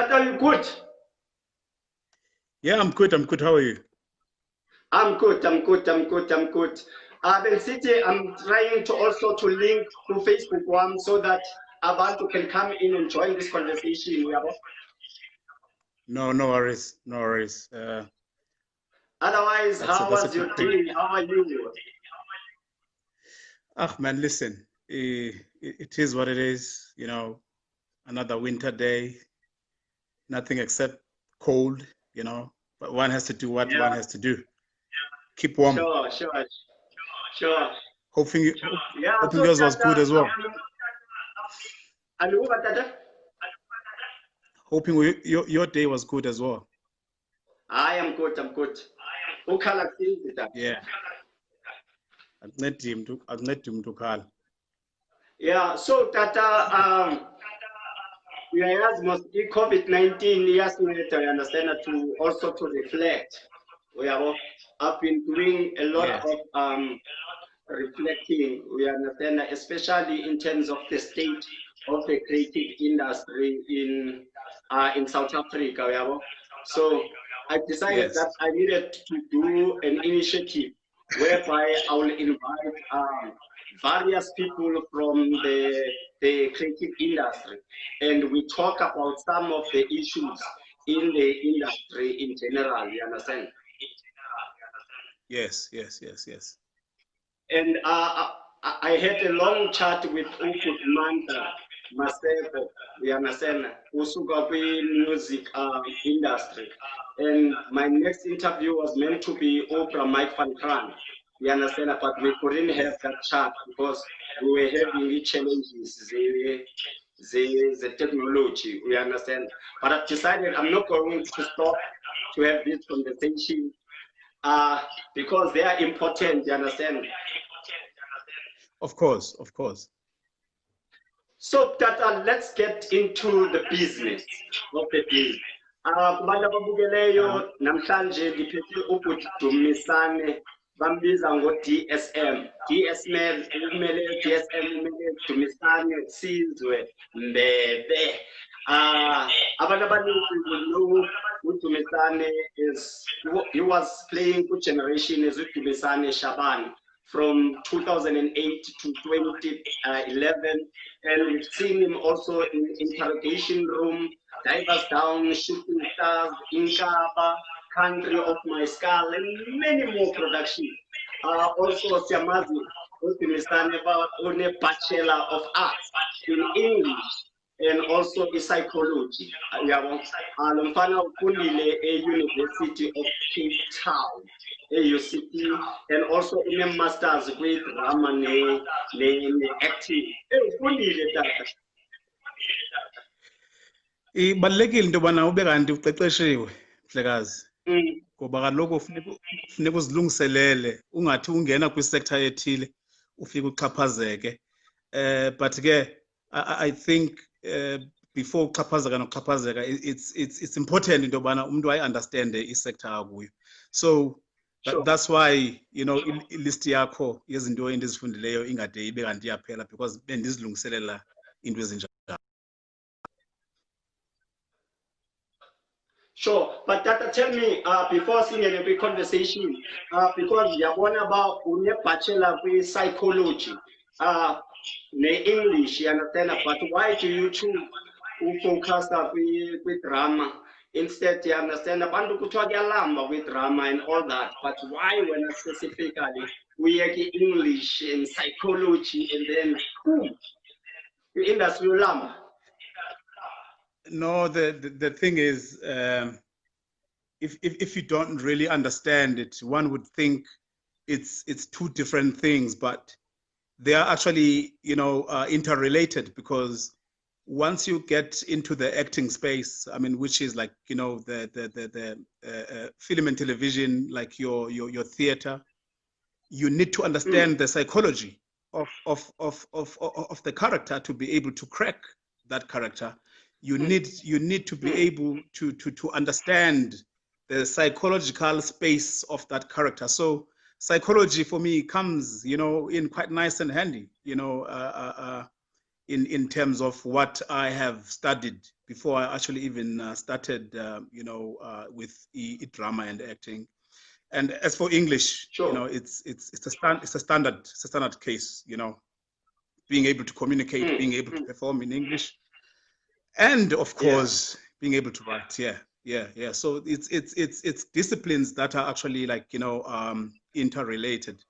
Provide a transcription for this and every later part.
Tata, you good? Yeah, I'm good. I'm good. How are you? I'm good. Ben City, I'm trying to also to link to Facebook one so that Abantu can come in and join this conversation. No, no worries. No worries. Otherwise, how that's a was your good thing. day? How are you? Ah, man, listen. It is what it is. You know, another winter day. Nothing except cold. You know, but one has to do what one has to do. Keep warm. Sure. Hoping Yeah, hoping so yours was good as well. Hoping your day was good as well. I am good. Yeah. Akuncedi mntu ukhala. Yeah, so Tata, uyayazi i-COVID-19 iyasinceda, I understand, to also to reflect. I've been doing a lot of reflecting, we understand, especially in terms of the state of the creative industry in South Africa. So I decided that I needed to do an initiative whereby I will invite various people from the creative industry, and we talk about some of the issues in the industry in general, you understand? Yes. And I had a long chat with Manta Maseko, we understand, usuka music industry. And my next interview was meant to be Oprah Mike Van Kran, we understand, but we couldn't have that chat because we were having challenges, the technology, we understand. But I've decided I'm not going to stop to have this conversation because they are important, you understand. Of course. So Tata, let's get into the business of the day. Kubantu ababukeleyo namhlanje ngiphethe ubhuti Dumisani, bambiza ngo-DSM. umele Dumisani Sizwe Mbebe. Abantu abaninzi will know uDumisani he was playing good generation as uDumisani Shabani from 2008 to 2011, and we've seen him also in Interrogation Room, Divers Down, Shooting Stars, Inkaba, Country of My Skull, and many more productions. Also, Siamazi, on a Bachelor of Arts in English and also in psychology. Lomfana ufundile e-University of Cape Town, UCT, and also in a master's with drama acting. Ufundile Tata. Ibalulekile into yobana ube kanti uqeqeshiwe, mhlekazi. Ngoba kaloku funeka uzilungiselele, ungathi ungena kwi-sector ethile ufike uxhaphazeke. But ke I think before uxhaphazeka nokuxhaphazeka, it's important into yobana umuntu ayi-understand i-sector akuyo. So that's why, you know, i-list yakho yezinto endizifundileyo ingade ibe kanti iyaphela, because bendizilungiselela into ezinjalo. Sure, but Tata, tell me, before seeing a big conversation, because you're one about a bachelor with psychology, English, you understand, but why do you choose to focus with drama? Instead, you understand, abantu kuthiwa kuyalamba with drama and all that, but why when specifically we are English and psychology and then the industry lamba? No, the thing is, if you don't really understand it, one would think it's two different things, but they are actually, you know, interrelated, because once you get into the acting space, I mean, which is like, you know, the film and television, like your theater, you need to understand the psychology of the character to be able to crack that character. You need to be able to understand the psychological space of that character. So psychology for me comes, you know, in quite nice and handy. You know, in terms of what I have studied before I actually even started, with drama and acting. And as for English, Sure. it's a standard case, being able to communicate, being able to perform in English, and of course being able to write. Yeah. So it's disciplines that are actually like interrelated.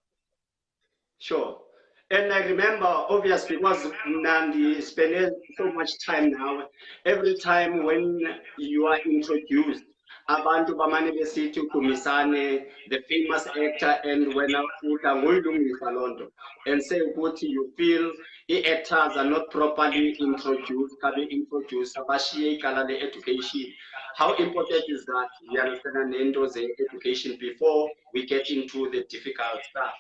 Sure. And I remember, obviously, because Nandi spending so much time now, every time when you are introduced, abantu bamane besithi uDumisani, the famous actor, and when ufika nguyilungisa lonto, and say ukuthi you feel the actors are not properly introduced, kabe introduced, abashiye igala le-education. How important is that? We understand nento ze-education before we get into the difficult stuff.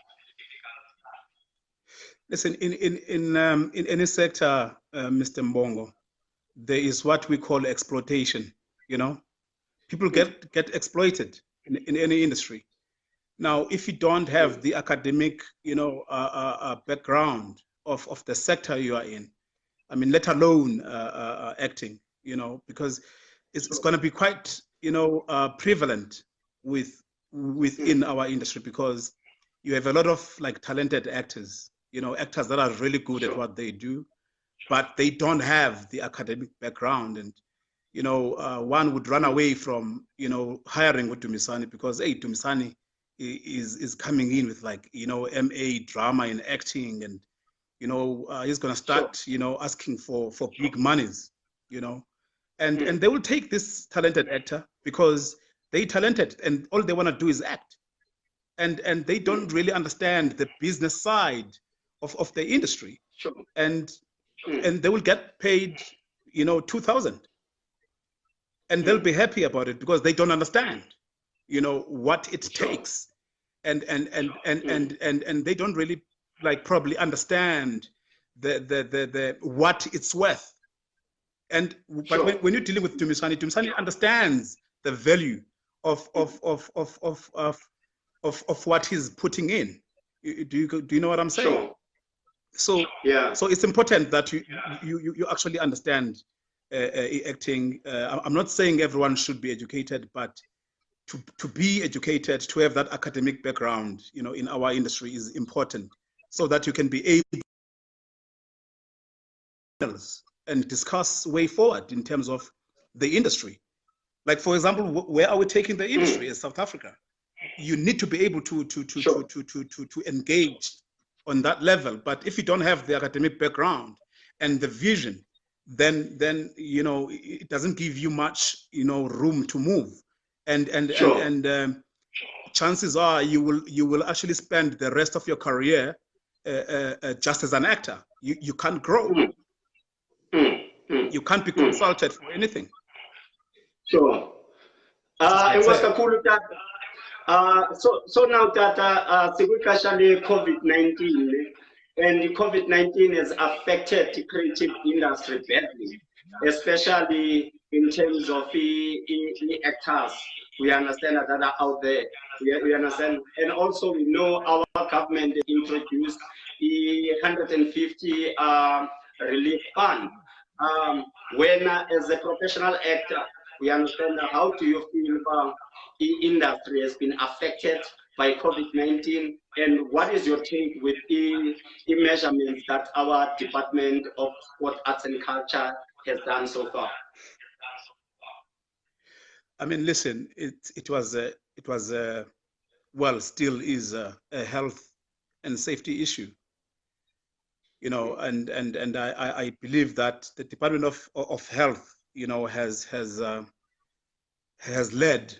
Listen, in any sector, Mr. Mbongo, there is what we call exploitation. People get exploited in any industry. Now, if you don't have the academic, background of the sector you are in, I mean, let alone acting, because it's going to be quite, prevalent within our industry, because you have a lot of like talented actors, actors that are really good at what they do, but they don't have the academic background. And one would run away from hiring with Dumisani, because hey, Dumisani is coming in with like MA drama and acting, and he's gonna start asking for big monies, and they will take this talented actor because they talented and all they want to do is act, and they don't really understand the business side of the industry, and they will get paid 2,000. And they'll be happy about it because they don't understand, what it takes, and they don't really like probably understand the what it's worth. And but when you're dealing with Dumisani understands the value of what he's putting in. Do you know what I'm saying? Sure. So it's important that you actually understand acting. I'm not saying everyone should be educated, but to be educated, to have that academic background, in our industry is important, so that you can be able and discuss way forward in terms of the industry. Like, for example, where are we taking the industry as South Africa? You need to be able to engage on that level. But if you don't have the academic background and the vision, then it doesn't give you much room to move, and chances are you will actually spend the rest of your career just as an actor. You can't grow. You can't be consulted for anything. Sure. It was kakhulu tata. So now tata, sikukashale COVID-19, and the COVID-19 has affected the creative industry badly, especially in terms of the actors. We understand that are out there. We understand, and also we know our government introduced the 150 relief fund. When as a professional actor, we understand how do you feel about the industry has been affected by COVID-19, and what is your take with the measurements that our Department of Sport, Arts and Culture has done so far? I mean, listen, it was well, still is a health and safety issue, and I believe that the Department of Health, has led,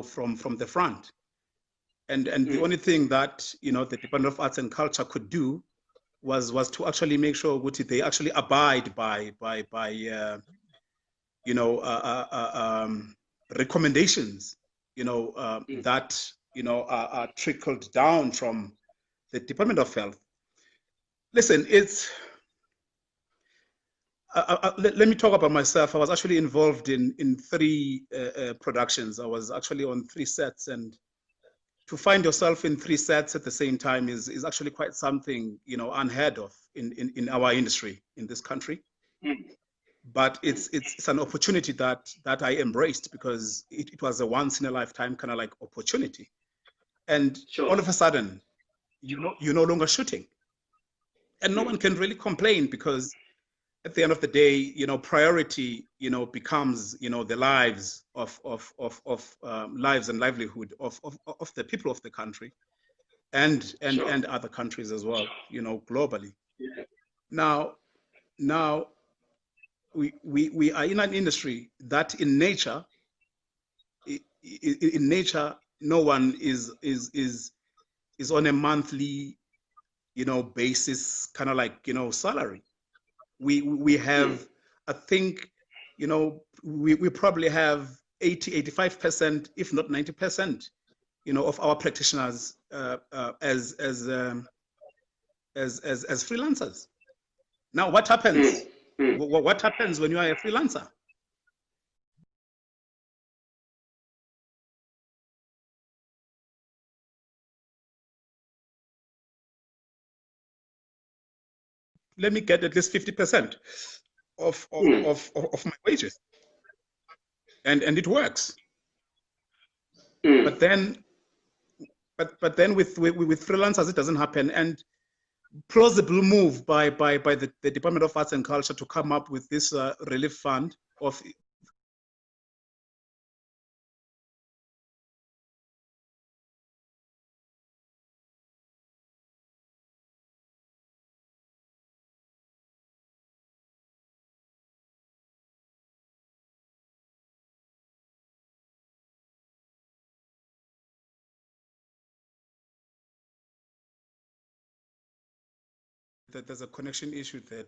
from the front, and the only thing that the Department of Arts and Culture could do was to actually make sure that they actually abide by recommendations, that are trickled down from the Department of Health. Listen, let me talk about myself. I was actually involved in 3 productions. I was actually on 3 sets, and to find yourself in 3 SATs at the same time is actually quite something, you know, unheard of in our industry in this country. But it's an opportunity that I embraced, because it was a once in a lifetime kind of like opportunity. And all of a sudden, you're no longer shooting. And no one can really complain, because at the end of the day, you know, priority, you know, becomes, you know, the lives of lives and livelihood of the people of the country, and other countries as well, you know, globally. Now we are in an industry that in nature, no one is on a monthly, you know, basis, kind of like, you know, salary. We have, I think, you know, we probably have 85%, if not 90%, you know, of our practitioners as freelancers. Now, what happens? What happens when you are a freelancer? Let me get at least 50% of my wages, and it works. But then with freelancers, it doesn't happen. And plausible move by the Department of Arts and Culture to come up with this relief fund of that there's a connection issue there.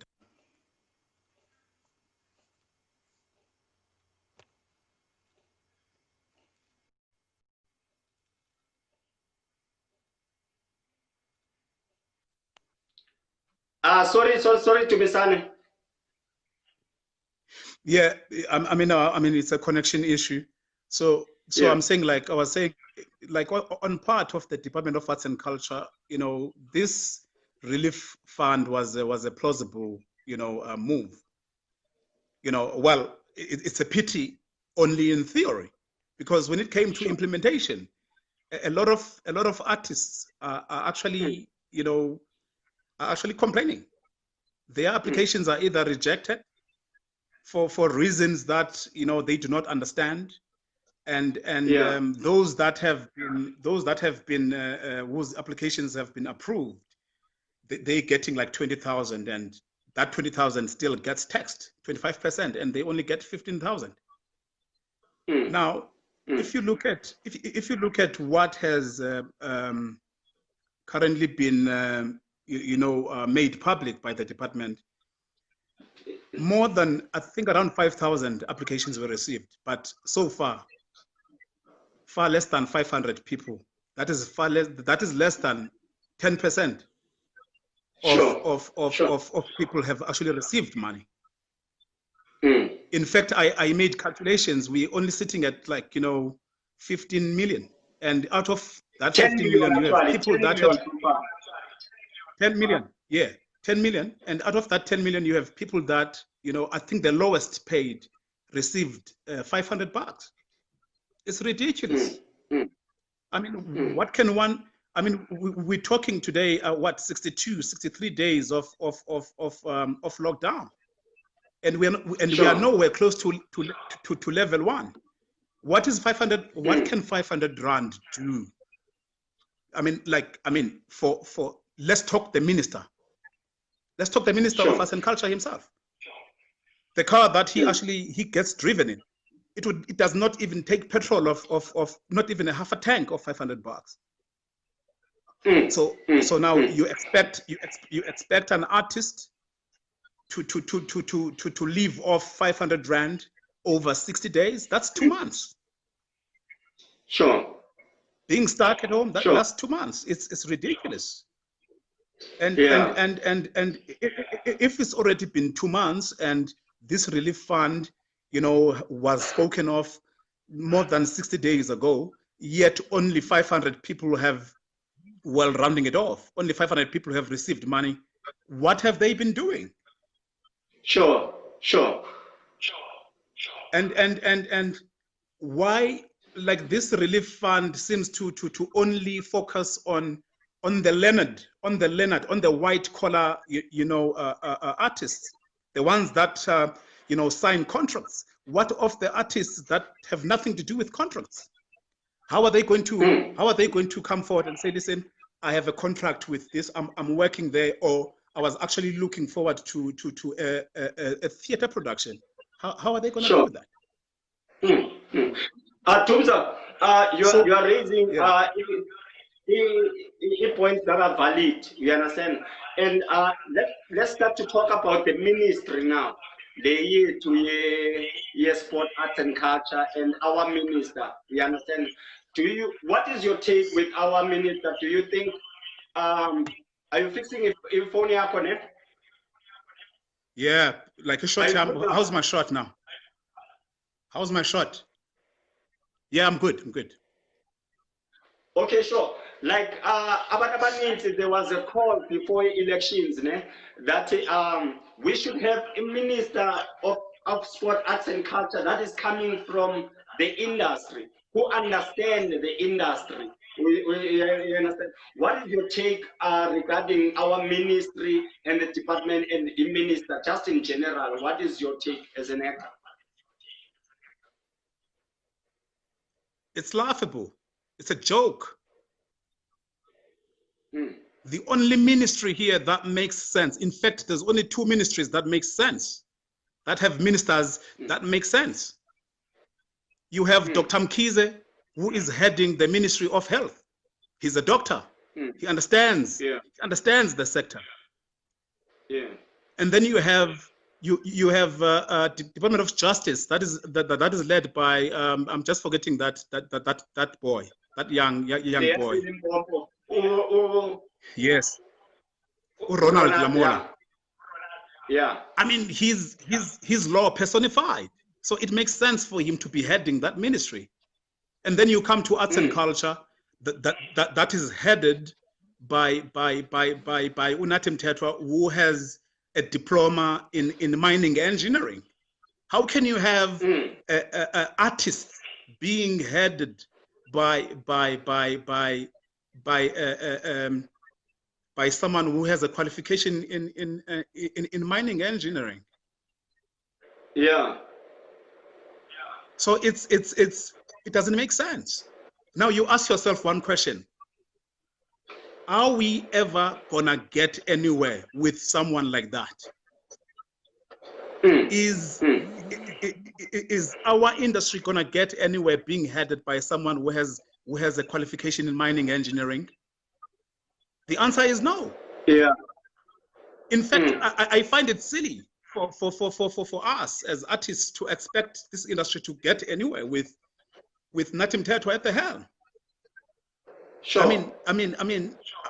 Sorry, Dumisani. Yeah, I mean, it's a connection issue. So yeah. I'm saying, like I was saying, like on part of the Department of Arts and Culture, you know, this relief fund was a plausible, you know, move. You know, well, it's a pity only in theory, because when it came to implementation, a lot of artists are actually, you know, are actually complaining. Their applications are either rejected for reasons that, you know, they do not understand, and those that have been whose applications have been approved, they're getting like 20,000, and that 20,000 still gets taxed 25%, and they only get 15,000. Now, if you look at what has currently been made public by the department, more than, I think, around 5,000 applications were received, but so far less than 500 people. That is far less. That is less than 10% of people have actually received money. In fact, I made calculations. We're only sitting at, like, you know, 15 million, and out of that 15 million, you have people that have 10 million. Yeah, 10 million, and out of that 10 million, you have people that, you know, I think the lowest paid received $500. It's ridiculous. I mean, what can one? I mean, we're talking today, 63 days of lockdown, and we are nowhere close to level 1. What is 500? What can 500 rand do? I mean, let's talk the minister. Let's talk the Minister of Arts and Culture himself. The car that he gets driven in, it does not even take petrol of not even a half a tank of $500. So now you expect an artist to live off 500 rand over 60 days. That's 2 months. Sure. Being stuck at home, that's 2 months. It's ridiculous. And if it's already been 2 months, and this relief fund, you know, was spoken of more than 60 days ago, yet only 500 people have, well, rounding it off, only 500 people have received money. What have they been doing? Sure. And why, like, this relief fund seems to only focus on the learned, on the white collar, artists, the ones that sign contracts. What of the artists that have nothing to do with contracts? How are they going to come forward and say, listen, I have a contract with this, I'm working there, or I was actually looking forward to a theater production? How are they going to do that? Tumza, you are raising points that are valid, you understand? And let's start to talk about the ministry now. The year sport, arts and culture, and our minister, you understand? What is your take with our minister? Do you think, are you fixing if phone connect? Yeah, like a shot. How's my shot now? How's my shot? Yeah, I'm good. Okay, sure. Like there was a call before elections, that we should have a minister of sport, arts and culture that is coming from the industry, who understand the industry. You understand? What is your take regarding our ministry and the department and the minister, just in general? What is your take as an actor? It's laughable. It's a joke. The only ministry here that makes sense, in fact, there's only two ministries that make sense, that have ministers that make sense. You have Dr. Mkhize, who is heading the Ministry of Health. He's a doctor. He understands. Yeah. He understands the sector. Yeah. And then you have Department of Justice that is led by I'm just forgetting that boy, that young boy. Yes. Ronald Lamola. Yeah. I mean, he's law personified. So it makes sense for him to be heading that ministry. And then you come to arts and culture, that is headed by Unatim Tetra, who has a diploma in mining engineering. How can you have artists being headed by someone who has a qualification in mining engineering? Yeah. So it doesn't make sense. Now you ask yourself one question: are we ever gonna get anywhere with someone like that? Is our industry gonna get anywhere being headed by someone who has a qualification in mining engineering? The answer is no. Yeah. In fact, I find it silly for us as artists to expect this industry to get anywhere with Natim Teto at the helm. Sure.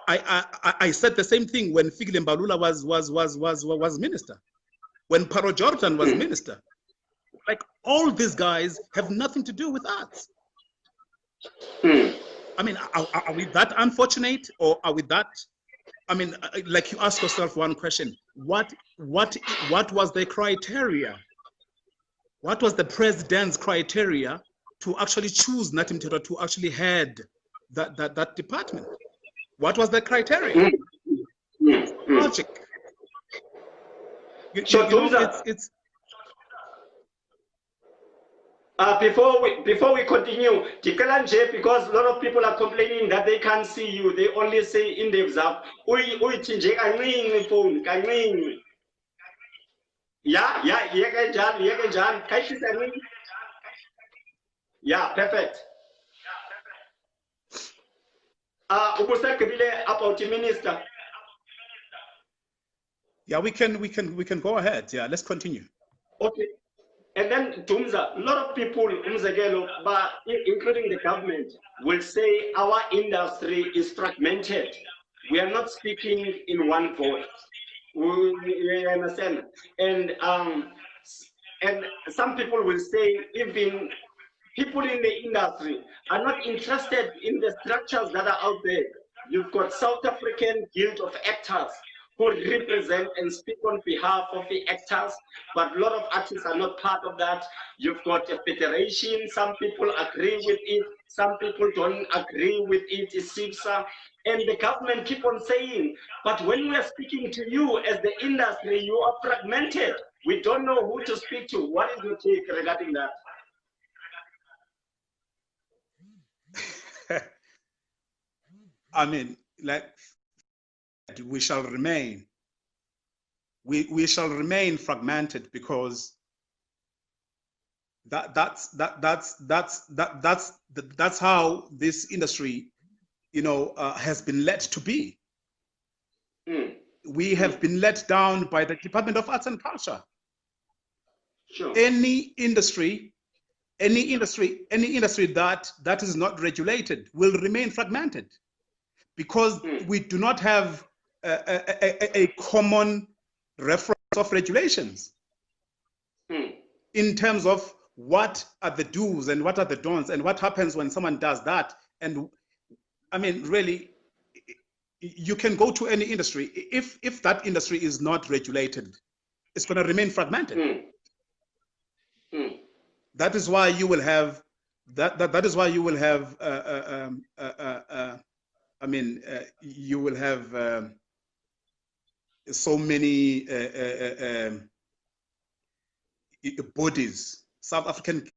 I said the same thing when Fikile Mbalula was minister, when Paro Jordan was minister. Like, all these guys have nothing to do with arts. I mean, are we that unfortunate, or are we that? I mean, like, you ask yourself one question: what was the criteria? What was the president's criteria to actually choose Natim Teto to actually head that department? What was the criteria? Logic. It's before we continue, Tikalanje, because a lot of people are complaining that they can't see you. They only say in the WhatsApp, phone, yeah, perfect. About the minister. Yeah, we can go ahead. Yeah, let's continue. Okay. And then Tumza, a lot of people, but including the government, will say our industry is fragmented. We are not speaking in one voice. We understand. And some people will say even people in the industry are not interested in the structures that are out there. You've got South African Guild of Actors who represent and speak on behalf of the actors, but a lot of artists are not part of that. You've got a federation, some people agree with it, some people don't agree with it, SIPSA, and the government keep on saying, but when we are speaking to you as the industry, you are fragmented. We don't know who to speak to. What is your take regarding that? I mean, like, we shall remain. We shall remain fragmented because that's how this industry, you know, has been led to be. We have been let down by the Department of Arts and Culture. Sure. Any industry that is not regulated will remain fragmented because we do not have a common reference of regulations in terms of what are the do's and what are the don'ts and what happens when someone does that. And I mean, really, you can go to any industry. If that industry is not regulated, it's going to remain fragmented. That is why you will have that is why you will have you will have so many bodies, South African.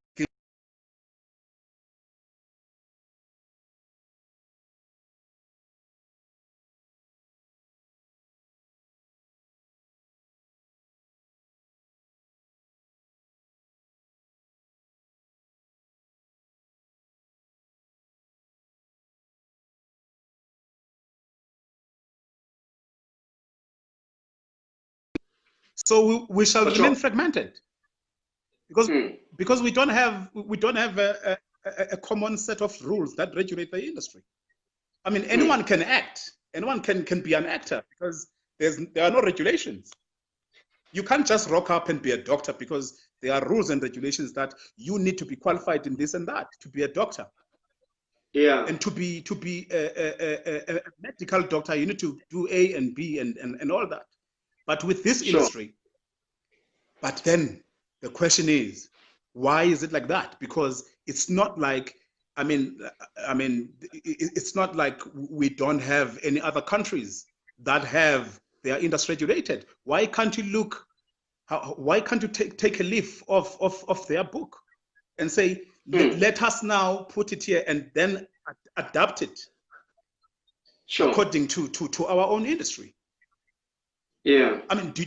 So we shall remain fragmented because we don't have a common set of rules that regulate the industry. I mean, anyone can act, anyone can be an actor because there are no regulations. You can't just rock up and be a doctor because there are rules and regulations that you need to be qualified in this and that to be a doctor. Yeah. And to be a medical doctor, you need to do A and B and all that. But with this industry, but then the question is, why is it like that? Because it's not like, I mean, it's not like we don't have any other countries that have their industry regulated. Why can't you look? Why can't you take a leaf of their book and say, let us now put it here and then adapt it according to our own industry? Yeah. I mean, do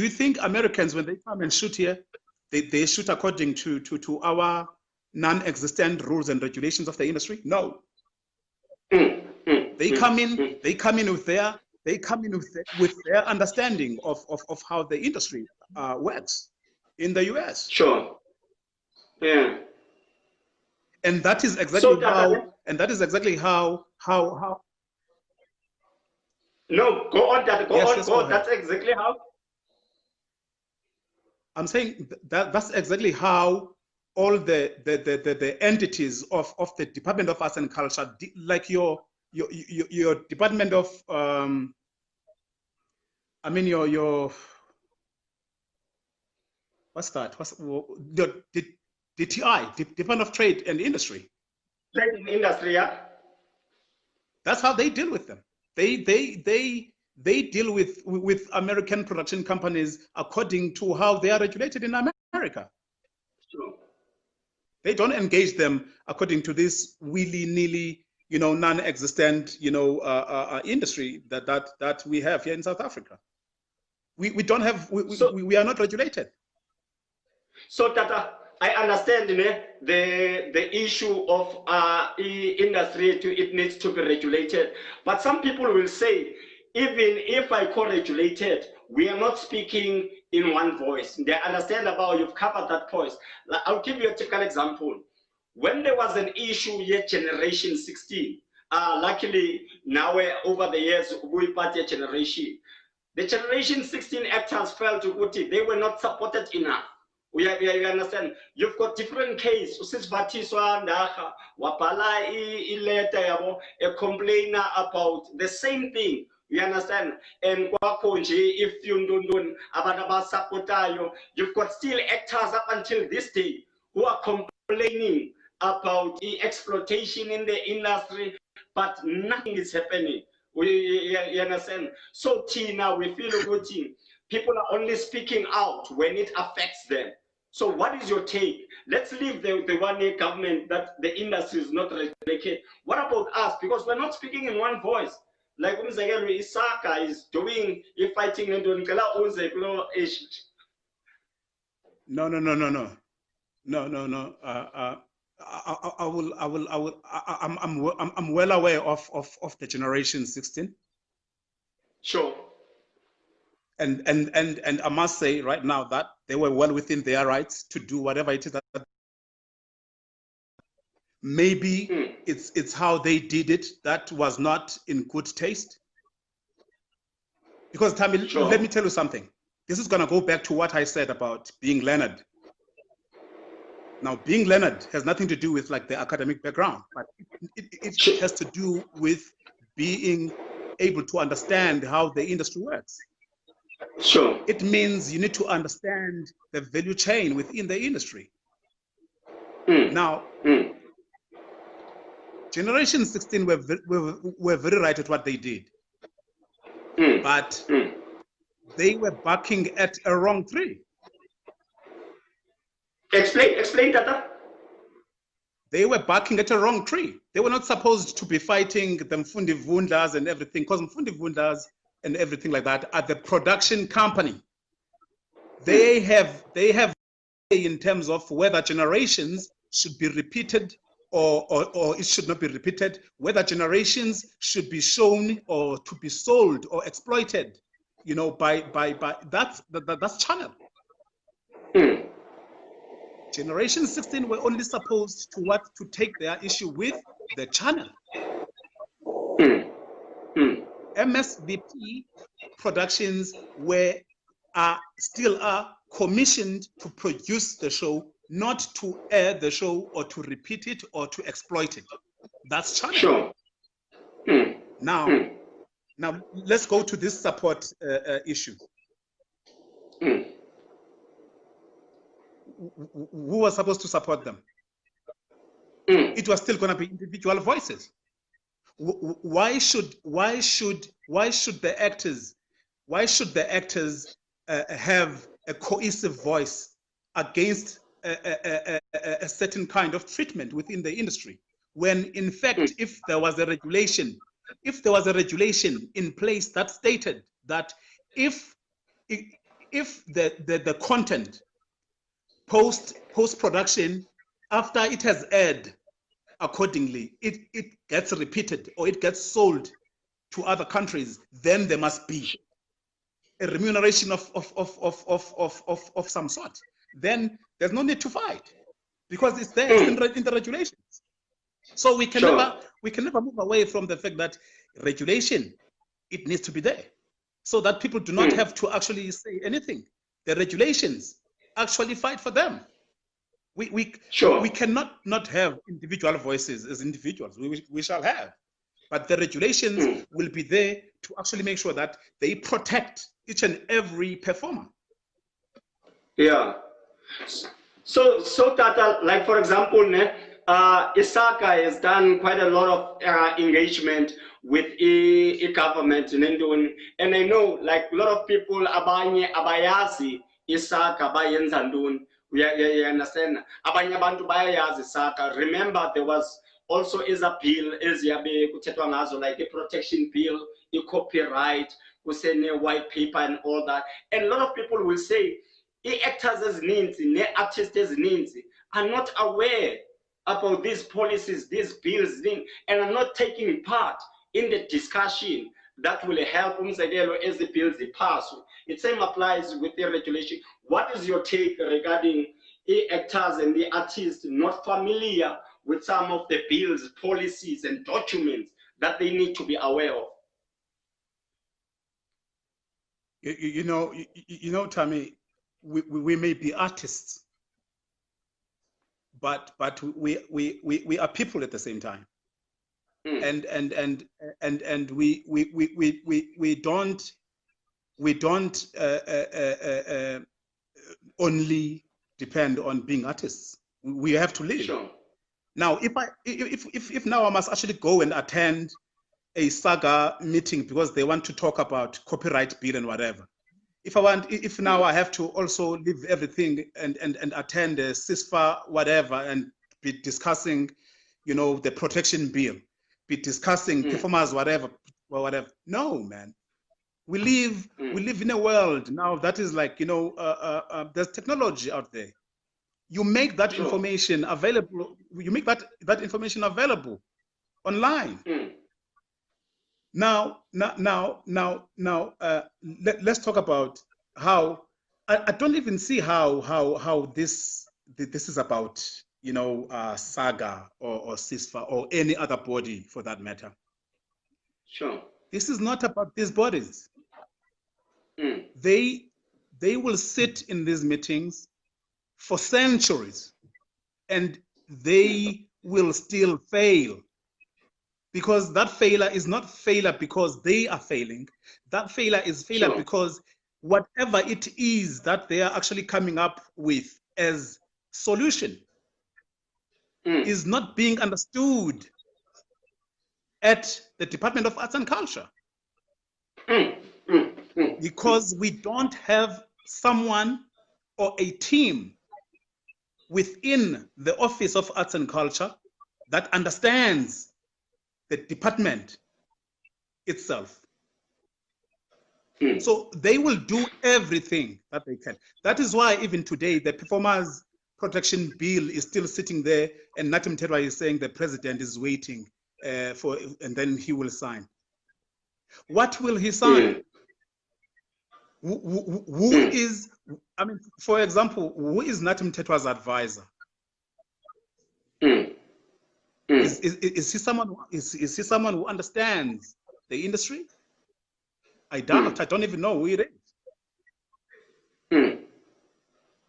you think Americans, when they come and shoot here, they shoot according to our non-existent rules and regulations of the industry? No. They come in with their understanding of how the industry works in the US. Sure. Yeah. And that is exactly how. No, go on, Dad. Go on. That's exactly how. I'm saying that's exactly how all the entities of the Department of Arts and Culture, like your Department of your what's that? What's the DTI, Department of Trade and Industry? Trade and Industry, yeah. That's how they deal with them. They deal with American production companies according to how they are regulated in America. Sure. They don't engage them according to this willy-nilly, non-existent, industry that we have here in South Africa. We don't have. We are not regulated. So Tata, I understand the issue of industry. It needs to be regulated, but some people will say, even if I co-regulated, we are not speaking in one voice. They understand about, you've covered that point. I'll give you a typical example. When there was an issue here, Generation 16, luckily now over the years, we party generation. The Generation 16 actors felt they were not supported enough. You understand? You've got different case. Usisibathiswa ndaha wabhala letter yabo a complainer about the same thing. You understand? And kwakho nje if you don't abantu abasapotayo, you've got still actors up until this day who are complaining about the exploitation in the industry, but nothing is happening. You understand? So Tina, we feel good. People are only speaking out when it affects them. So what is your take? Let's leave the one-year government that the industry is not regulated. What about us? Because we're not speaking in one voice. Like Isaka is doing, fighting and doing. No. I'm well aware of the Generation 16. Sure. And I must say right now that they were well within their rights to do whatever it is that maybe it's how they did it that was not in good taste. Because Thami, sure. Let me tell you something. This is going to go back to what I said about being learned. Now, being learned has nothing to do with like the academic background, but it has to do with being able to understand how the industry works. Sure. It means you need to understand the value chain within the industry. Now, Generation 16 were very right at what they did, but they were barking at a wrong tree. Explain that. They were barking at a wrong tree. They were not supposed to be fighting the Mfundi Vundas and everything, because Mfundi Vundas and everything like that are the production company. They have in terms of whether generations should be repeated or it should not be repeated, whether generations should be shown or to be sold or exploited, you know, by that's channel. Generation 16 were only supposed to take their issue with the channel. MSVP productions still are commissioned to produce the show, not to air the show or to repeat it or to exploit it. That's channel. Sure. Now let's go to this support issue. Who was supposed to support them? It was still going to be individual voices. Why should the actors have a cohesive voice against a certain kind of treatment within the industry, when in fact if there was a regulation in place that stated that if the content post-production, after it has aired accordingly, it gets repeated or it gets sold to other countries, then there must be a remuneration of some sort. Then there's no need to fight because it's there in the regulations. So we can never move away from the fact that regulation, it needs to be there so that people do not have to actually say anything. The regulations actually fight for them. We cannot not have individual voices as individuals. We shall have, but the regulations will be there to actually make sure that they protect each and every performer. Yeah. So Tata, like for example, Isaka has done quite a lot of engagement with the government, and I know like a lot of people abanye abayazi Isaka bayenzandun. You understand? Abanye abantu bayayazi Isaka. Remember, there was also a bill like a protection bill, a copyright, we say white paper and all that. And a lot of people will say actors as needs, artists as needs are not aware about these policies, these bills, and are not taking part in the discussion that will help as the bills pass. It same applies with the regulation. What is your take regarding the actors and the artists not familiar with some of the bills, policies, and documents that they need to be aware of? You know, Thami, we may be artists, but we are people at the same time. And we don't only depend on being artists. We have to live. Sure. Now, if now I must actually go and attend a SAGA meeting because they want to talk about copyright bill and whatever. If now I have to also leave everything and attend a CISFA whatever and be discussing, the protection bill, be discussing performers whatever. No, man. We live in a world now that is like, there's technology out there. You make that information available. You make that information available online. Now, let's talk about how I don't even see how this is about, SAGA or CISFA or any other body for that matter. Sure. This is not about these bodies. They will sit in these meetings for centuries, and they will still fail. Because that failure is not failure because they are failing. That failure is failure because whatever it is that they are actually coming up with as solution is not being understood at the Department of Arts and Culture. Because we don't have someone or a team within the Office of Arts and Culture that understands the department itself. So they will do everything that they can. That is why even today the Performers Protection Bill is still sitting there, and Nathi Mthethwa is saying the president is waiting and then he will sign. What will he sign? Who is, for example, who is Nathi Mthethwa's advisor? Is he someone who understands the industry? I doubt. I don't even know who it is.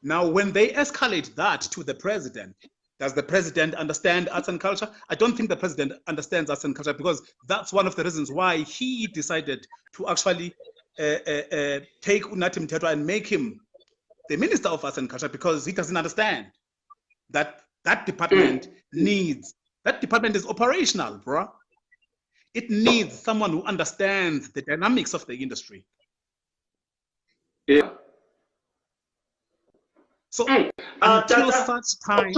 Now, when they escalate that to the president, does the president understand arts and culture? I don't think the president understands arts and culture, because that's one of the reasons why he decided to actually take Nathi Mthethwa and make him the Minister of Arts and Culture, because he doesn't understand that that department needs. That department is operational, bro. It needs someone who understands the dynamics of the industry. Yeah. So until such time,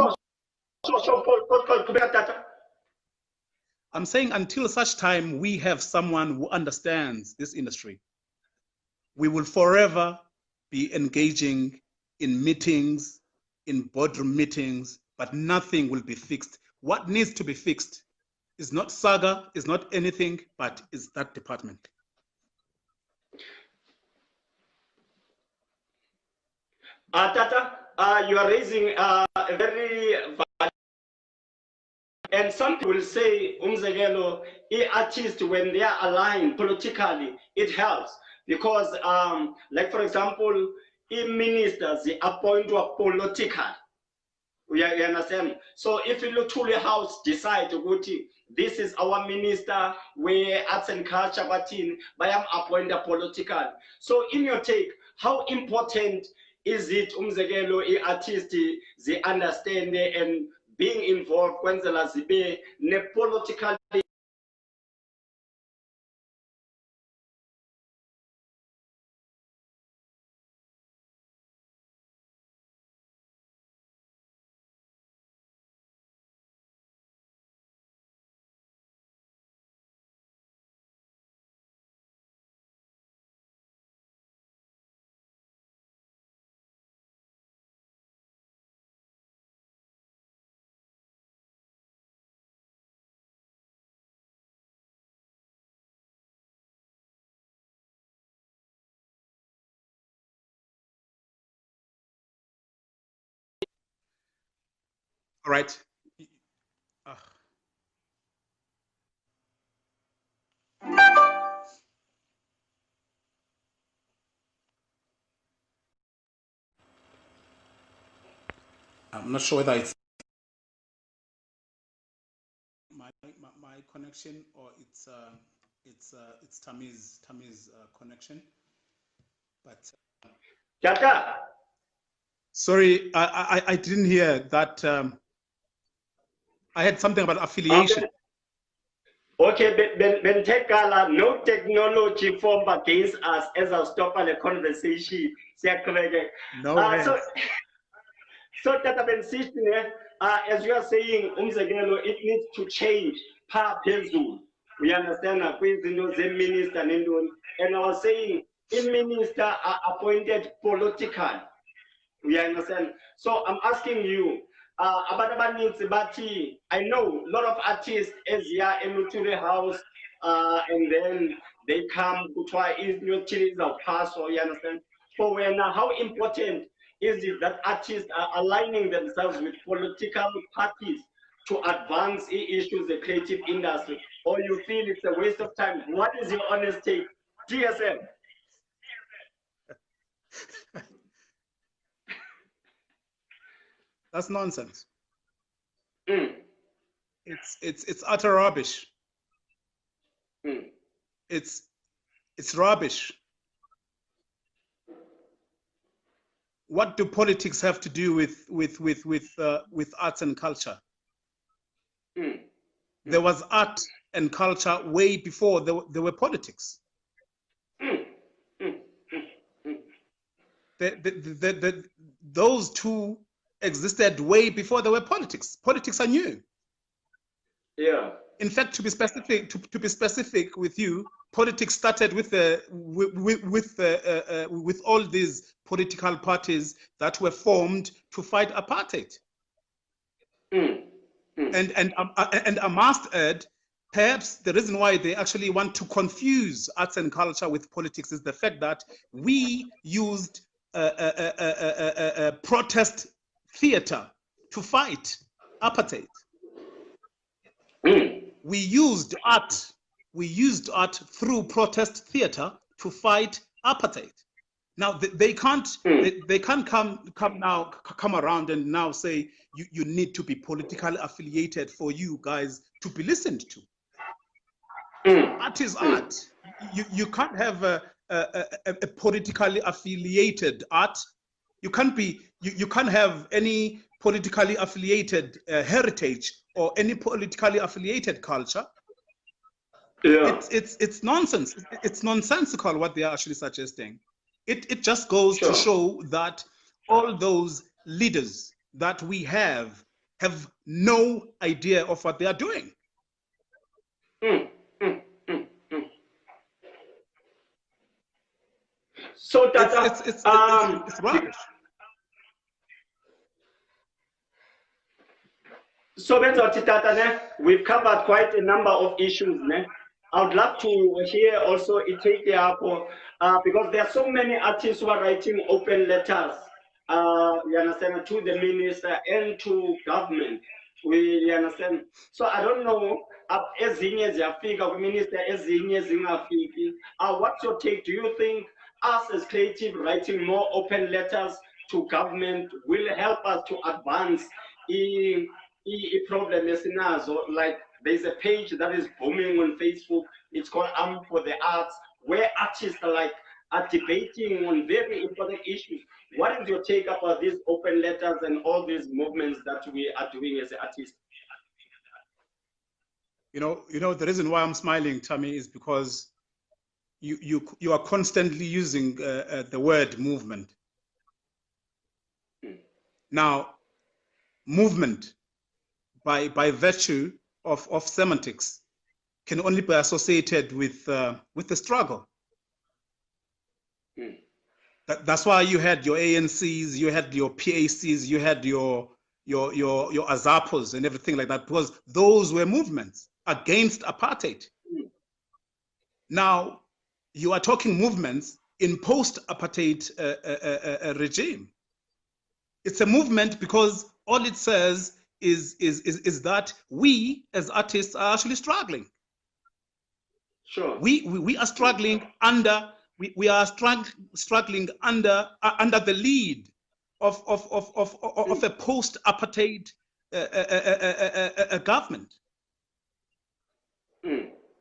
I'm saying until such time we have someone who understands this industry, we will forever be engaging in meetings, in boardroom meetings, but nothing will be fixed. What needs to be fixed is not SAGA, is not anything, but is that department. Tata, you are raising a very valid, and some people will say, umzekelo, artists, when they are aligned politically, it helps, because, like for example, ministers, they appoint political. You understand? So if you look to the house, decide to go to, this is our minister, where arts and culture, but I am appointed political. So in your take, how important is it, umzekelo, artists, they understand and being involved when they be ne political? All right. I'm not sure whether it's my connection or it's Thami's connection. But Tata. Sorry, I didn't hear that. I had something about affiliation. Okay, Bentekala, no technology form against us as I'll stop on the conversation. No. So Tata Ben as you are saying, it needs to change. We understand the minister and I was saying in minister are appointed political. We understand. So I'm asking you, I know a lot of artists as into the house, and then they come to try new series of pass, or you understand. So when how important is it that artists are aligning themselves with political parties to advance issues the creative industry, or you feel it's a waste of time? What is your honest take, GSM? That's nonsense. Mm. It's utter rubbish. Mm. It's rubbish. What do politics have to do with arts and culture? Mm. There was art and culture way before there were politics. Those two existed way before there were politics. Politics are new. Yeah. In fact, to be specific with you, politics started with all these political parties that were formed to fight apartheid. And I must add, perhaps the reason why they actually want to confuse arts and culture with politics is the fact that we used protest theater to fight apartheid. We used art through protest theater to fight apartheid. Now they can't come around and now say you need to be politically affiliated for you guys to be listened to. Art is art. You can't have a politically affiliated art. You can't have any politically affiliated heritage or any politically affiliated culture. Yeah. It's nonsense. It's nonsensical what they are actually suggesting. It just goes to show that all those leaders that we have no idea of what they are doing. So Tata, it's rubbish. So Tata, we've covered quite a number of issues. I would love to hear also because there are so many artists who are writing open letters, you understand, to the minister and to government. We understand. So I don't know, minister, what's your take? Do you think us as creative writing more open letters to government will help us to advance in problem is like there's a page that is booming on Facebook. It's called for the Arts, where artists are debating on very important issues. What is your take about these open letters and all these movements that we are doing as artists? You know the reason why I'm smiling, Thami, is because you are constantly using the word movement. Now, movement by virtue of semantics can only be associated with the struggle. That's why you had your ANCs, you had your PACs, you had your AZAPOs and everything like that, because those were movements against apartheid. Now you are talking movements in post-apartheid regime. It's a movement because all it says is that we as artists are actually struggling. Sure. We are struggling under struggling under the lead of a post-apartheid government.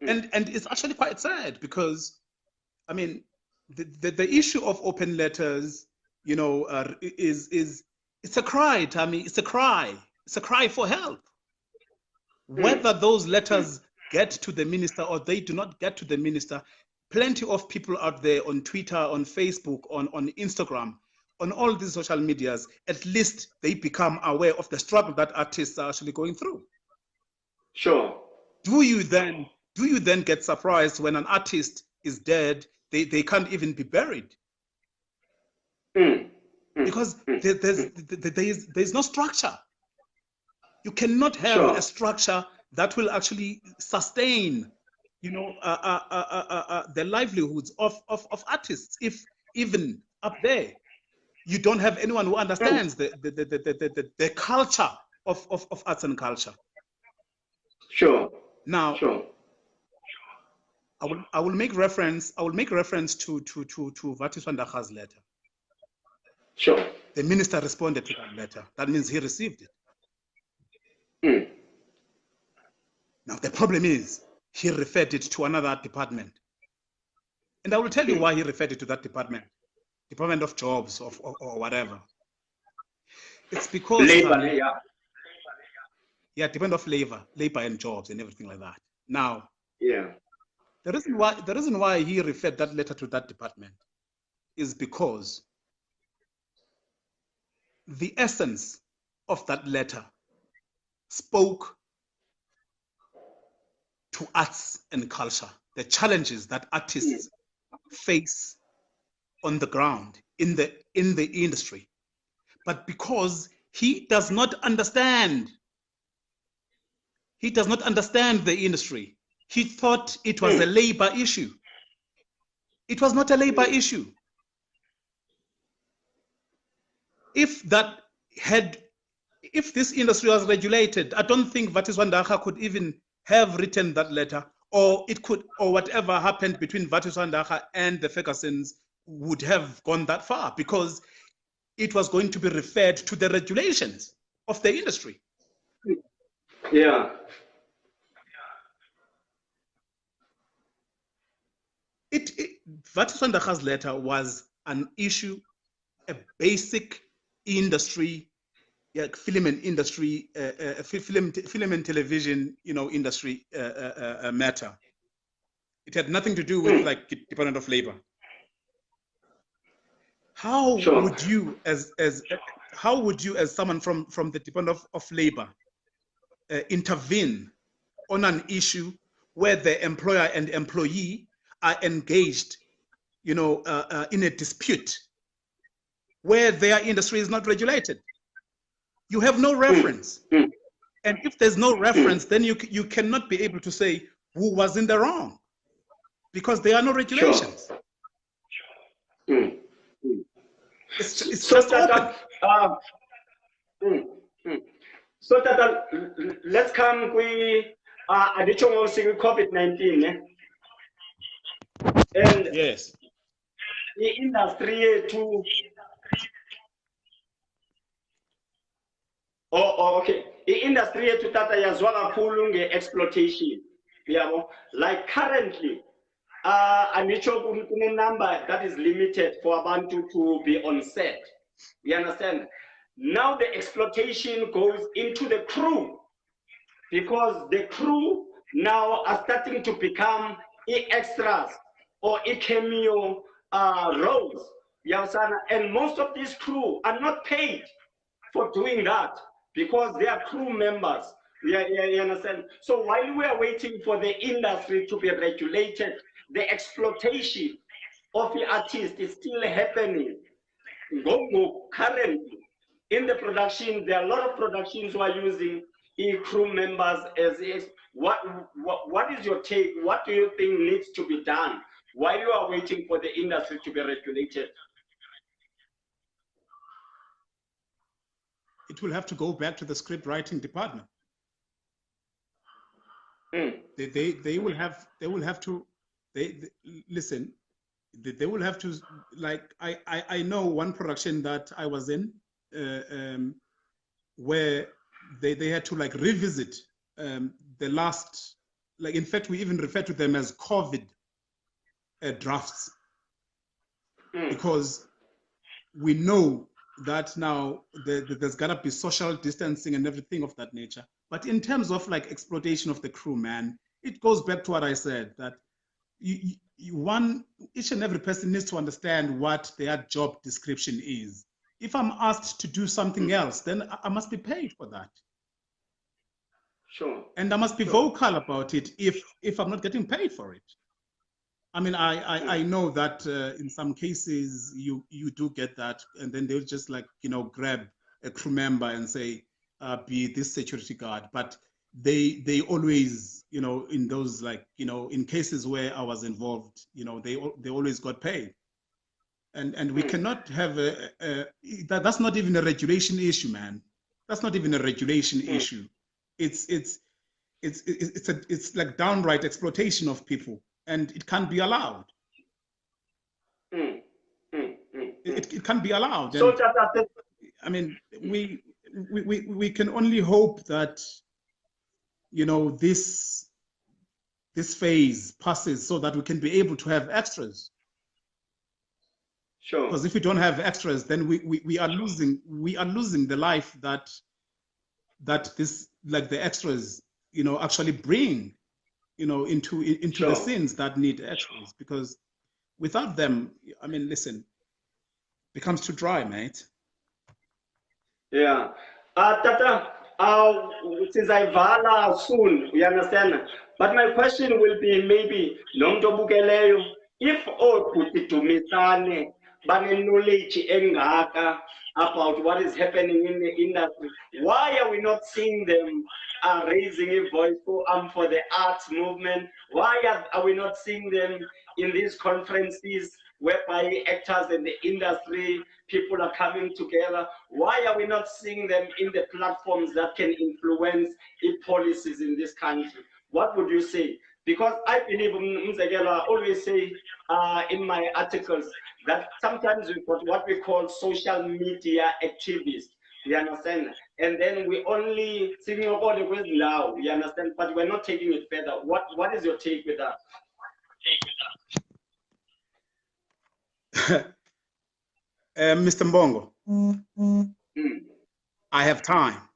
And it's actually quite sad because, I mean, the issue of open letters, you know, it's a cry, Thami. It's a cry. It's a cry for help. Whether those letters get to the minister or they do not get to the minister, plenty of people out there on Twitter, on Facebook, on Instagram, on all these social medias, at least they become aware of the struggle that artists are actually going through. Sure. Do you then get surprised when an artist is dead, they can't even be buried? Because there's no structure. You cannot have a structure that will actually sustain, you know, the livelihoods of artists. If even up there, you don't have anyone who understands the culture of arts and culture. Sure. Now, sure. I will make reference to Vatiswandacha's letter. Sure. The minister responded to that letter. That means he received it. Now, the problem is he referred it to another department. And I will tell you why he referred it to that department, Department of Jobs or whatever. It's because labor, yeah, Department of Labor and Jobs and everything like that. Now, yeah, the reason why he referred that letter to that department is because the essence of that letter spoke to arts and culture, the challenges that artists face on the ground in the industry. But because he does not understand the industry, he thought it was a labor issue. It was not a labor issue. If this industry was regulated, I don't think Vatiswandacha could even have written that letter, or whatever happened between Vatiswandacha and the Fergusons would have gone that far, because it was going to be referred to the regulations of the industry. Yeah. Vatiswandacha's letter was an issue, a basic industry, film and industry, film and television, you know, industry matter. It had nothing to do with like Department of Labor. How would you, as someone from the Department of Labor, intervene on an issue where the employer and employee are engaged, you know, in a dispute where their industry is not regulated? You have no reference. And if there's no reference, then you cannot be able to say who was in the wrong, because there are no regulations. It's so just open. So that let's come with additional COVID-19. And yes, the industry too. Okay. The industry to tata yazwala kulunge exploitation. Like currently, a number that is limited for Abantu to be on set. You understand? Now the exploitation goes into the crew, because the crew now are starting to become extras or cameo roles. You understand? And most of these crew are not paid for doing that, because they are crew members. You understand? So while we are waiting for the industry to be regulated, the exploitation of the artist is still happening. Currently, in the production, there are a lot of productions who are using crew members as what is your take? What do you think needs to be done while you are waiting for the industry to be regulated? It will have to go back to the script writing department. They will have to listen. They will have to, like, I know one production that I was in where they had to like revisit the last like in fact, we even refer to them as COVID drafts, because we know that now there's gotta be social distancing and everything of that nature. But in terms of like exploitation of the crew, man, it goes back to what I said, that each and every person needs to understand what their job description is. If I'm asked to do something else, then I must be paid for that. Sure. And I must be vocal about it if I'm not getting paid for it. I mean, I know that in some cases you do get that, and then they'll just like, you know, grab a crew member and say, be this security guard. But they always, you know, in those, like, you know, in cases where I was involved, you know, they always got paid. And we cannot have that's not even a regulation issue, man. That's not even a regulation issue. It's like downright exploitation of people, and it can't be allowed. It can't be allowed. So and, I mean, we can only hope that, you know, this phase passes so that we can be able to have extras. Sure. Because if we don't have extras, then we are losing the life that this, like, the extras, you know, actually bring, you know, into Sure. the scenes that need extras. Because without them, I mean, listen, becomes too dry, mate. Yeah. Tata, since I vala soon, you understand? But my question will be maybe, if okuthi Dumisani bane-knowledge engaka about what is happening in the industry, why are we not seeing them raising a voice for the arts movement? Why are we not seeing them in these conferences whereby actors and the industry people are coming together? Why are we not seeing them in the platforms that can influence the policies in this country? What would you say? Because I believe, I always say in my articles that sometimes we've got what we call social media activists. You understand? And then we only singing all the way now. You understand? But we're not taking it further. What is your take with that? Mr. Mbongo, I have time,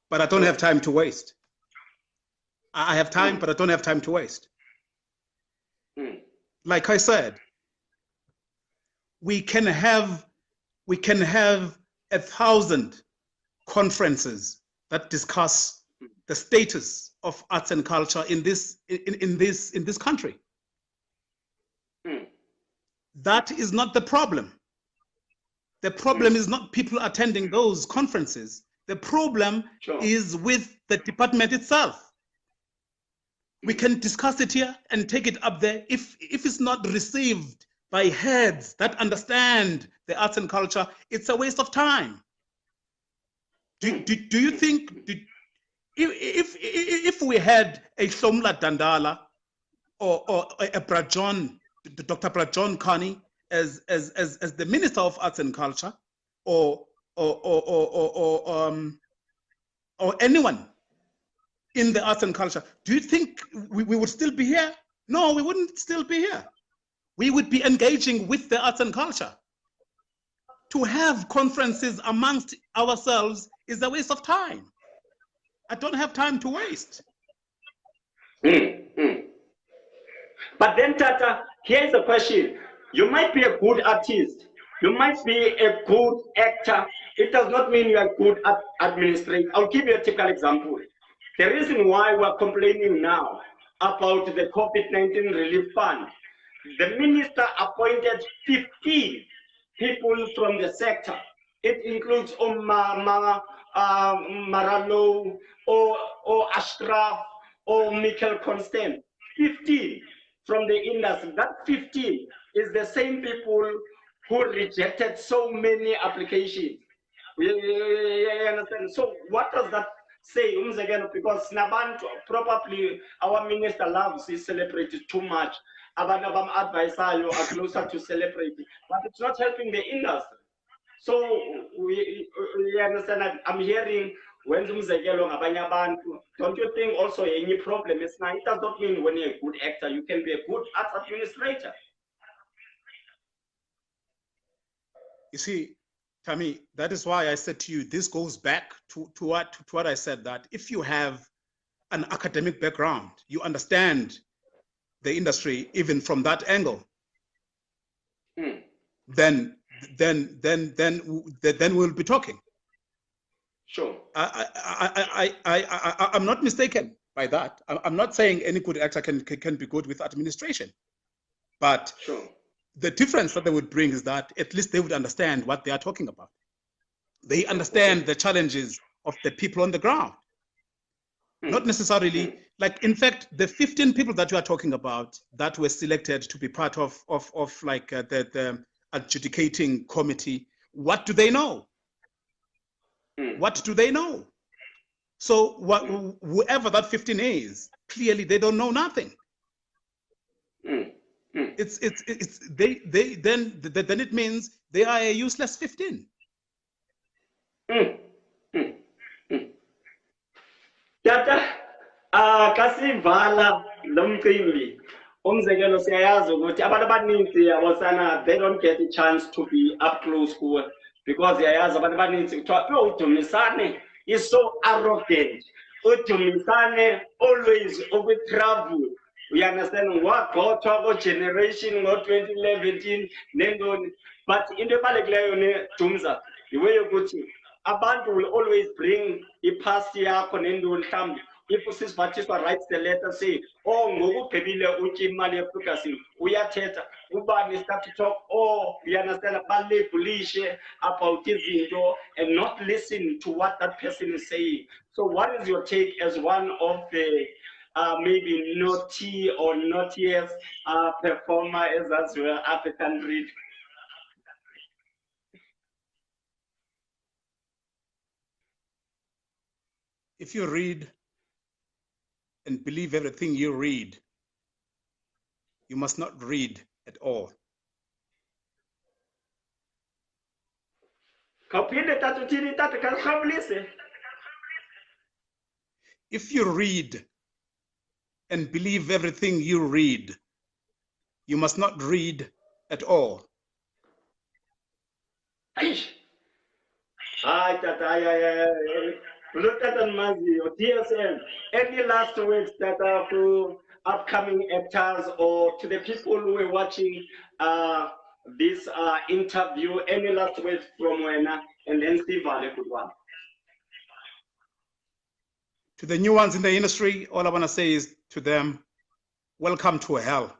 but I don't have time to waste. I have time, but I don't have time to waste. Like I said, we can have 1,000 conferences that discuss the status of arts and culture in this country. That is not the problem. The problem is not people attending those conferences. The problem is with the department itself. We can discuss it here and take it up there. If it's not received by heads that understand the arts and culture, it's a waste of time. Do you think if we had a Somla Dandala or a Brajon, Dr. Brajon Kani as the Minister of Arts and Culture, or anyone in the arts and culture, do you think we would still be here? No, we wouldn't still be here. We would be engaging with the arts and culture. To have conferences amongst ourselves is a waste of time. I don't have time to waste. But then, Tata, here's the question. You might be a good artist. You might be a good actor. It does not mean you are good at administrating. I'll give you a typical example. The reason why we're complaining now about the COVID-19 relief fund, the minister appointed 15 people from the sector. It includes Maralo, or Ashraf, or Michael Constant. 15 from the industry. That 15 is the same people who rejected so many applications. You understand? So what does that say? Because Nabantu, probably our minister loves his celebrities too much. Abanabam advisor are closer to celebrity, but it's not helping the industry. So we understand that I'm hearing wenza umzekelo ngabanye abantu, don't you think also any problem is now, it does not mean when you're a good actor you can be a good arts administrator? You see, Thami, that is why I said to you, this goes back to what I said, that if you have an academic background, you understand the industry even from that angle, then we'll be talking. Sure. I'm not mistaken by that. I'm not saying any good actor can be good with administration, but sure. The difference that they would bring is that at least they would understand what they are talking about. They understand the challenges of the people on the ground. Not necessarily, like, in fact, the 15 people that you are talking about that were selected to be part of like the adjudicating committee, what do they know? What do they know? So whoever that 15 is, clearly they don't know nothing. Then it means they are a useless 15. Tata, kasivala lomcimbi. Umzekelo siyayazi ukuthi abantu abaninzi yabosana, they don't get a chance to be up close kuwe, because siyayazi abantu abaninzi kuthiwa uDumisani is so arrogant. uDumisani always travel. We understand what got our generation ngo 2011 nendoni, but into ebalulekileyo ne Dumza, the way ukuthi abantu will always bring i-past yakho nendoni. Mhlawumbi if usisiphathiswa writes the letter, say, oh ngokubhebile utya imali yephukasi uyathetha, ubani start to talk, oh you understand, balebulishe about izinto and not listen to what that person is saying. So what is your take as one of the maybe naughty or naughtiest performer as well African read? If you read and believe everything you read, you must not read at all. If you read and believe everything you read, you must not read at all. Look at DSM. Any last words that are for upcoming actors or to the people who are watching this interview? Any last words from Wena and then Steve, a good one. To the new ones in the industry, all I want to say is to them, welcome to hell.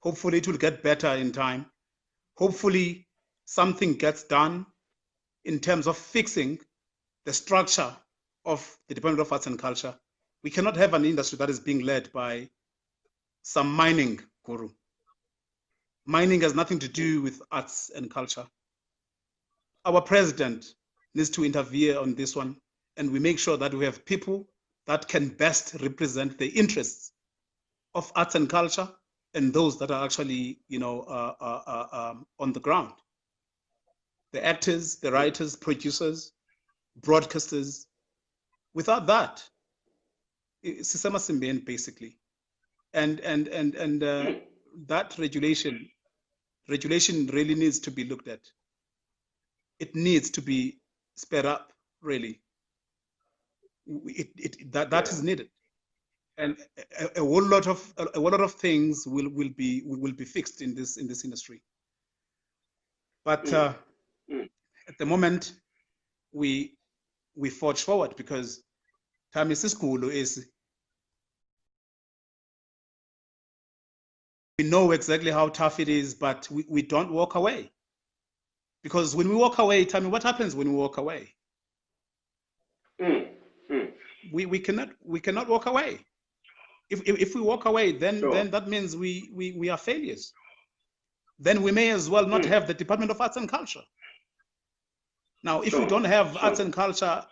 Hopefully it will get better in time. Hopefully something gets done in terms of fixing the structure of the Department of Arts and Culture. We cannot have an industry that is being led by some mining guru. Mining has nothing to do with arts and culture. Our president needs to intervene on this one, and we make sure that we have people that can best represent the interests of arts and culture and those that are actually, on the ground. The actors, the writers, producers, broadcasters. Without that, Sisema Simbeni basically, and that regulation really needs to be looked at. It needs to be sped up, really. That is needed, and a whole lot of things will be fixed in this industry. But at the moment, we forge forward because Thami Siskulu is. We know exactly how tough it is, but we don't walk away. Because when we walk away, Thami, what happens when we walk away? We cannot walk away. If we walk away, then that means we are failures. Then we may as well not have the Department of Arts and Culture. Now, if we don't have arts and culture,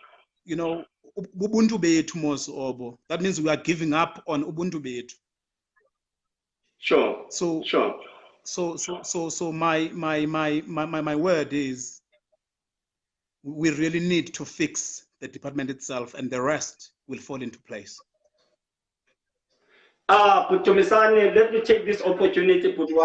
Ubuntu betu mos obo. That means we are giving up on Ubuntu betu. Sure. So my word is, we really need to fix the department itself, and the rest will fall into place. Dumisani, let me take this opportunity, you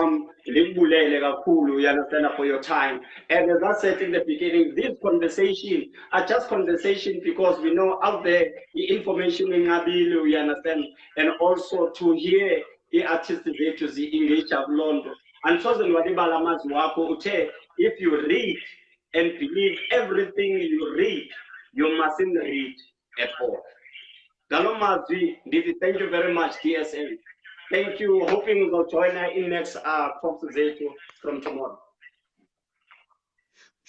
understand, for your time. And as I said in the beginning, this conversation are just conversation because we know out there the information in Abilu, you understand, and also to hear the artists to the English of London. And so if you read and believe everything you read, you mustn't read at all. Galomazwi, thank you very much, DSM. Thank you. Hoping you'll join us in next talk from tomorrow.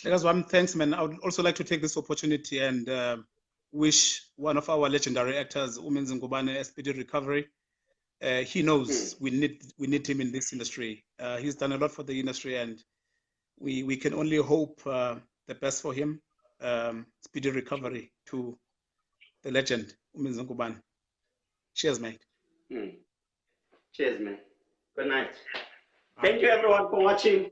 Thanks, man. I would also like to take this opportunity and wish one of our legendary actors, Ngubane, a speedy recovery. He knows we need him in this industry. He's done a lot for the industry, and we can only hope the best for him. Speedy recovery to the legend, Ngubane. Cheers, mate. Cheers, man. Good night. Thank you, everyone, for watching.